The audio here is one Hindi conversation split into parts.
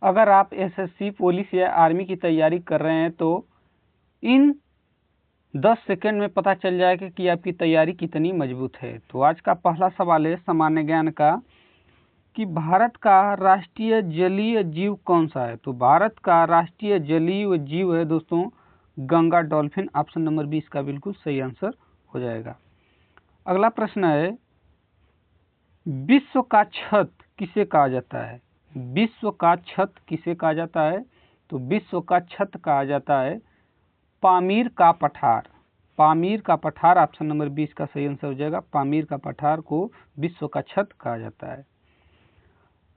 अगर आप एसएससी, पुलिस या आर्मी की तैयारी कर रहे हैं तो इन 10 सेकंड में पता चल जाएगा कि आपकी तैयारी कितनी मजबूत है। तो आज का पहला सवाल है सामान्य ज्ञान का कि भारत का राष्ट्रीय जलीय जीव कौन सा है। तो भारत का राष्ट्रीय जलीय जीव है दोस्तों गंगा डॉल्फिन। ऑप्शन नंबर 20 का बिल्कुल सही आंसर हो जाएगा। अगला प्रश्न है विश्व का छत किसे कहा जाता है। विश्व का छत किसे कहा जाता है। तो विश्व का छत कहा जाता है पामीर का पठार। पामीर का पठार ऑप्शन नंबर 20 का सही आंसर हो जाएगा। पामीर का पठार को विश्व का छत कहा जाता है।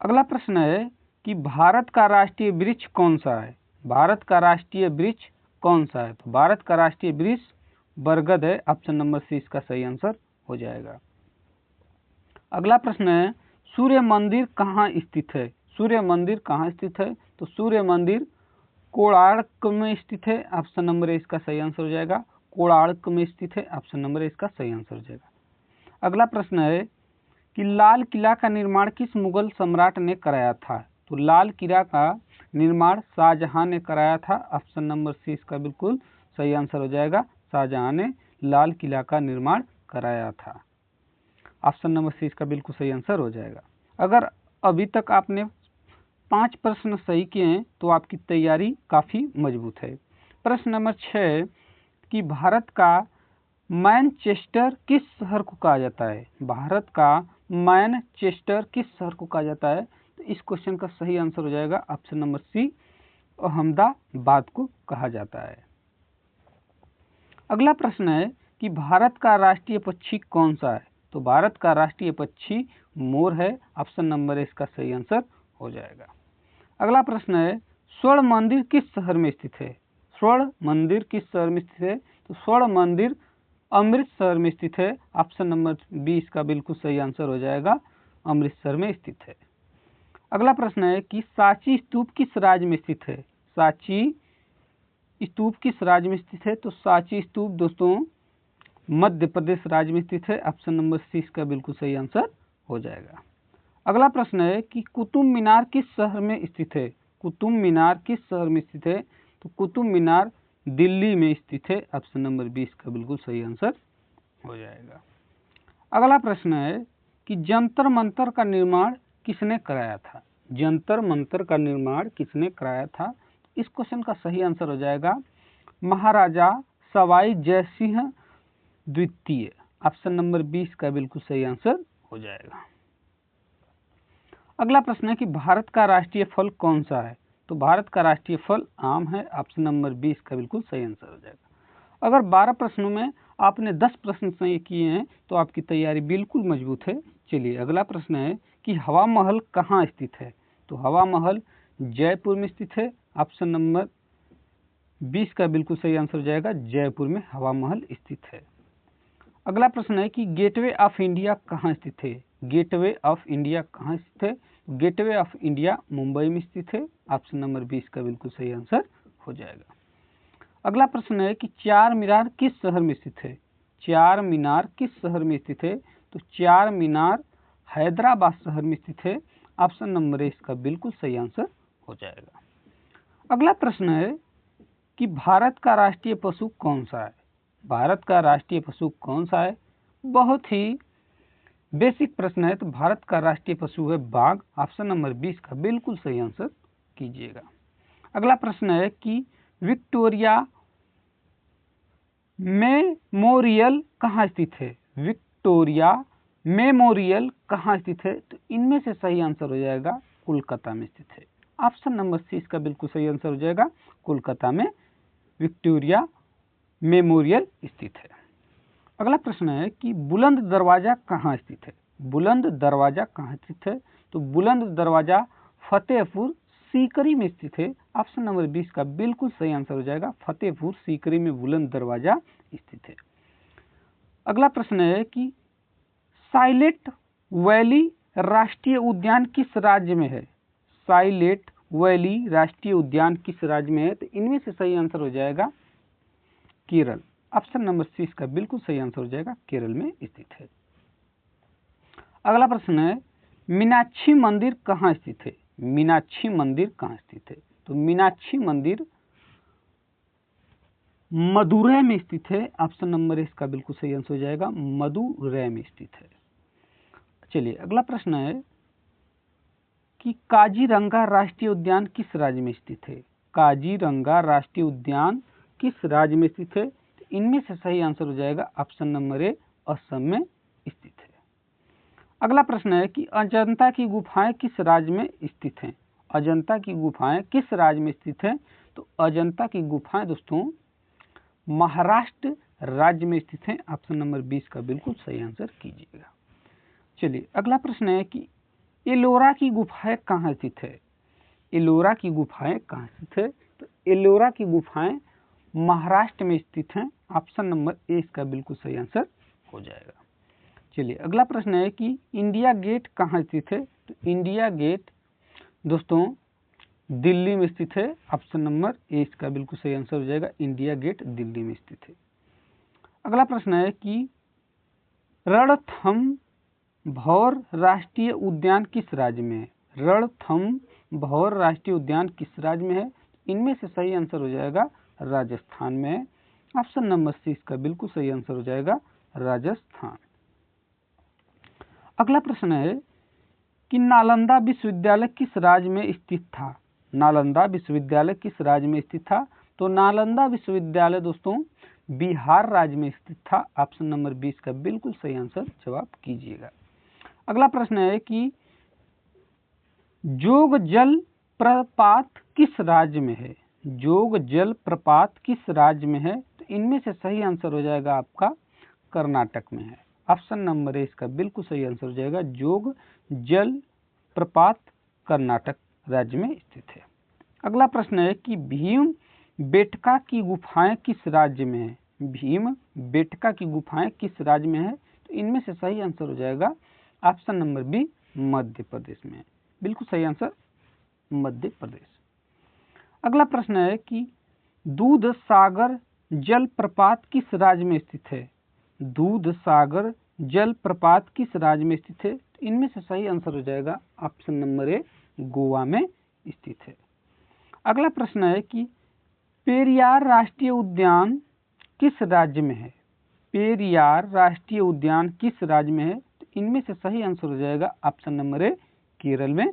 अगला प्रश्न है कि भारत का राष्ट्रीय वृक्ष कौन सा है। भारत का राष्ट्रीय वृक्ष कौन सा है। तो भारत का राष्ट्रीय वृक्ष बरगद है। ऑप्शन नंबर 30 का सही आंसर हो जाएगा। अगला प्रश्न है सूर्य मंदिर कहाँ स्थित है। सूर्य मंदिर कहाँ स्थित है। तो सूर्य मंदिर कोणार्क में स्थित है। ऑप्शन नंबर इसका सही आंसर हो जाएगा। कोणार्क में स्थित है। ऑप्शन नंबर इसका सही आंसर हो जाएगा। अगला प्रश्न है कि लाल किला का निर्माण किस मुगल सम्राट ने कराया था। तो लाल किला का निर्माण शाहजहां ने कराया था। ऑप्शन नंबर सी इसका बिल्कुल सही आंसर हो जाएगा। शाहजहां ने लाल किला का निर्माण कराया था। ऑप्शन नंबर सी इसका बिल्कुल सही आंसर हो जाएगा। अगर अभी तक आपने 5 प्रश्न सही किए हैं तो आपकी तैयारी काफ़ी मजबूत है। प्रश्न नंबर 6 कि भारत का मैनचेस्टर किस शहर को कहा जाता है। भारत का मैनचेस्टर किस शहर को कहा जाता है। तो इस क्वेश्चन का सही आंसर हो जाएगा ऑप्शन नंबर सी अहमदाबाद को कहा जाता है। अगला प्रश्न है कि भारत का राष्ट्रीय पक्षी कौन सा है। तो भारत का राष्ट्रीय पक्षी मोर है। ऑप्शन नंबर इसका सही आंसर हो जाएगा। अगला प्रश्न है स्वर्ण मंदिर किस शहर में स्थित है। स्वर्ण मंदिर किस शहर में स्थित है। तो स्वर्ण मंदिर अमृतसर में स्थित है। ऑप्शन नंबर 20 का बिल्कुल सही आंसर हो जाएगा। अमृतसर में स्थित है। अगला प्रश्न है कि सांची स्तूप किस राज्य में स्थित है। सांची स्तूप किस राज्य में स्थित है। तो सांची स्तूप दोस्तों मध्य प्रदेश राज्य में स्थित है। ऑप्शन नंबर 30 का बिल्कुल सही आंसर हो जाएगा। अगला प्रश्न है कि कुतुब मीनार किस शहर में स्थित है। कुतुब मीनार किस शहर में स्थित है। तो कुतुब मीनार दिल्ली में स्थित है। ऑप्शन नंबर 20 का बिल्कुल सही आंसर हो जाएगा। अगला प्रश्न है कि जंतर मंतर का निर्माण किसने कराया था। जंतर मंतर का निर्माण किसने कराया था। इस क्वेश्चन का सही आंसर हो जाएगा महाराजा सवाई जयसिंह द्वितीय। ऑप्शन नंबर 20 का बिल्कुल सही आंसर हो जाएगा। अगला प्रश्न है कि भारत का राष्ट्रीय फल कौन सा है। तो भारत का राष्ट्रीय फल आम है। ऑप्शन नंबर 20 का बिल्कुल सही आंसर हो जाएगा। अगर 12 प्रश्नों में आपने 10 प्रश्न सही किए हैं तो आपकी तैयारी बिल्कुल मजबूत है। चलिए अगला प्रश्न है कि हवा महल कहाँ स्थित है। तो हवा महल जयपुर में स्थित है। ऑप्शन नंबर 20 का बिल्कुल सही आंसर हो जाएगा। जयपुर में हवा महल स्थित है। अगला प्रश्न है कि गेटवे ऑफ इंडिया कहाँ स्थित है। गेटवे ऑफ इंडिया कहाँ स्थित है। गेटवे ऑफ इंडिया मुंबई में स्थित है। ऑप्शन नंबर 20 का बिल्कुल सही आंसर हो जाएगा। अगला प्रश्न है कि चार मीनार किस शहर में स्थित है। चार मीनार किस शहर में स्थित है। तो चार मीनार हैदराबाद शहर में स्थित है। ऑप्शन नंबर इसका बिल्कुल सही आंसर हो जाएगा। अगला प्रश्न है कि भारत का राष्ट्रीय पशु कौन सा है। भारत का राष्ट्रीय पशु कौन सा है। बहुत ही बेसिक प्रश्न है। तो भारत का राष्ट्रीय पशु है बाघ। ऑप्शन नंबर 20 का बिल्कुल सही आंसर कीजिएगा। अगला प्रश्न है कि विक्टोरिया मेमोरियल कहाँ स्थित है। विक्टोरिया मेमोरियल कहाँ स्थित है। तो इनमें से सही आंसर हो जाएगा कोलकाता में स्थित है। ऑप्शन नंबर 30 का बिल्कुल सही आंसर हो जाएगा। कोलकाता में विक्टोरिया मेमोरियल स्थित है। अगला प्रश्न है कि बुलंद दरवाजा कहाँ स्थित है। बुलंद दरवाजा कहाँ स्थित है। तो बुलंद दरवाजा फतेहपुर सीकरी में स्थित है। ऑप्शन नंबर 20 का बिल्कुल सही आंसर हो जाएगा। फतेहपुर सीकरी में बुलंद दरवाजा स्थित है। अगला प्रश्न है कि साइलेंट वैली राष्ट्रीय उद्यान किस राज्य में है। साइलेंट वैली राष्ट्रीय उद्यान किस राज्य में है। तो इनमें से सही आंसर हो जाएगा केरल। ऑप्शन नंबर 30 का बिल्कुल सही आंसर हो जाएगा। केरल में स्थित है। अगला प्रश्न है मीनाक्षी मंदिर कहाँ स्थित है। मीनाक्षी मंदिर कहाँ स्थित है? तो मीनाक्षी मंदिर मदुरै में स्थित है। ऑप्शन नंबर इसका बिल्कुल सही आंसर हो जाएगा, मदुरै में स्थित है। चलिए अगला प्रश्न है कि काजीरंगा राष्ट्रीय उद्यान किस राज्य में स्थित है? काजीरंगा राष्ट्रीय उद्यान किस राज्य में स्थित है? तो इनमें से सही आंसर हो जाएगा ऑप्शन नंबर ए, असम में स्थित है। अगला प्रश्न है कि अजंता की गुफाएं किस राज्य में स्थित हैं? अजंता की गुफाएं किस राज्य में स्थित हैं? तो अजंता की गुफाएं दोस्तों महाराष्ट्र राज्य में स्थित हैं। ऑप्शन नंबर 20 का बिल्कुल सही आंसर कीजिएगा। चलिए अगला प्रश्न है कि एलोरा की गुफाएं कहाँ स्थित है? एलोरा की गुफाएं कहाँ स्थित है? तो एलोरा की गुफाएं महाराष्ट्र में स्थित हैं। ऑप्शन नंबर ए इसका बिल्कुल सही आंसर हो जाएगा। चलिए अगला प्रश्न है कि इंडिया गेट कहाँ स्थित है? तो इंडिया गेट दोस्तों दिल्ली में स्थित है। ऑप्शन नंबर ए इसका बिल्कुल सही आंसर हो जाएगा, इंडिया गेट दिल्ली में स्थित है। अगला प्रश्न है कि रणथंभौर राष्ट्रीय उद्यान किस राज्य में है? रणथंभौर राष्ट्रीय उद्यान किस राज्य में है? इनमें से सही आंसर हो जाएगा राजस्थान में है। ऑप्शन नंबर सी इसका बिल्कुल सही आंसर हो जाएगा, राजस्थान। अगला प्रश्न है कि नालंदा विश्वविद्यालय किस राज्य में स्थित था? नालंदा विश्वविद्यालय किस राज्य में स्थित था? तो नालंदा विश्वविद्यालय दोस्तों बिहार राज्य में स्थित था। ऑप्शन नंबर 20 का बिल्कुल सही आंसर जवाब कीजिएगा। अगला प्रश्न है कि जोग जल प्रपात किस राज्य में है? जोग जल प्रपात किस राज्य में है? तो इनमें से सही आंसर हो जाएगा आपका कर्नाटक में है। ऑप्शन नंबर ए इसका बिल्कुल सही आंसर हो जाएगा, जोग जल प्रपात कर्नाटक राज्य में स्थित है। अगला प्रश्न है कि भीम बेटका की गुफाएं किस राज्य में है? भीम बेटका की गुफाएं किस राज्य में है? तो इनमें से सही आंसर हो जाएगा option number B, Madhya Pradesh में। बिल्कुल सही आंसर मध्य प्रदेश। अगला प्रश्न है कि दूध सागर जल प्रपात किस राज्य में स्थित है? दूध सागर जल प्रपात किस राज्य में स्थित है? तो इनमें से सही आंसर हो जाएगा ऑप्शन नंबर ए, गोवा में स्थित है। अगला प्रश्न है कि पेरियार राष्ट्रीय उद्यान किस राज्य में है? पेरियार राष्ट्रीय उद्यान किस राज्य में है? तो इनमें से सही आंसर हो जाएगा ऑप्शन नंबर ए, केरल में